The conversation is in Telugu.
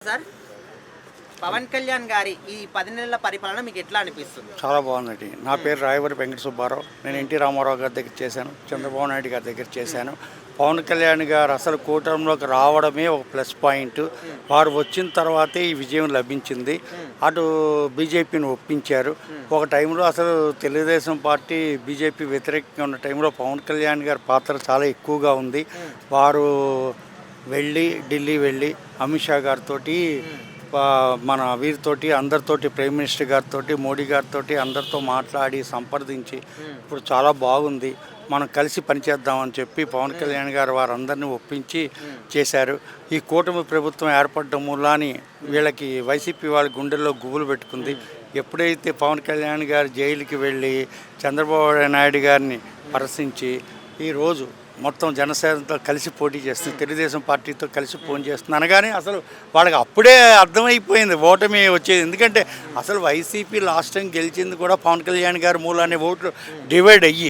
సార్ పవన్ కళ్యాణ్ గారి ఈ 10 నెలల పరిపాలన మీకు ఎట్లా అనిపిస్తుంది? చాలా బాగుందండి. నా పేరు రాయవరి వెంకట సుబ్బారావు. నేను ఎన్టీ రామారావు గారి దగ్గర చేశాను, చంద్రబాబు నాయుడు గారి దగ్గర చేశాను. పవన్ కళ్యాణ్ గారు అసలు కూటమిలోకి రావడమే ఒక ప్లస్ పాయింట్. వారు వచ్చిన తర్వాతే ఈ విజయం లభించింది. అటు బీజేపీని ఒప్పించారు. ఒక టైంలో అసలు తెలుగుదేశం పార్టీ బీజేపీ వ్యతిరేకంగా ఉన్న టైంలో పవన్ కళ్యాణ్ గారి పాత్ర చాలా ఎక్కువగా ఉంది. వారు ఢిల్లీ వెళ్ళి అమిత్ షా గారితో, మన వీరితోటి అందరితోటి, ప్రైమ్ మినిస్టర్ గారితో, మోడీ గారితో అందరితో మాట్లాడి సంప్రదించి ఇప్పుడు చాలా బాగుంది, మనం కలిసి పనిచేద్దామని చెప్పి పవన్ కళ్యాణ్ గారు వారందరినీ ఒప్పించి చేశారు. ఈ కూటమి ప్రభుత్వం ఏర్పడడం మూలాని వీళ్ళకి వైసీపీ వాళ్ళ గుండెల్లో గుబులు పెట్టుకుంది. ఎప్పుడైతే పవన్ కళ్యాణ్ గారు జైలుకి వెళ్ళి చంద్రబాబు నాయుడు గారిని పరసించి ఈరోజు మొత్తం జనసేనతో కలిసి పోటీ చేస్తుంది, తెలుగుదేశం పార్టీతో కలిసి పోటీ చేస్తుంది అనగానే అసలు వాళ్ళకి అప్పుడే అర్థమైపోయింది ఓటమి వచ్చేది. ఎందుకంటే అసలు వైసీపీ లాస్ట్ టైం గెలిచింది కూడా పవన్ కళ్యాణ్ గారి మూలానే ఓట్లు డివైడ్ అయ్యి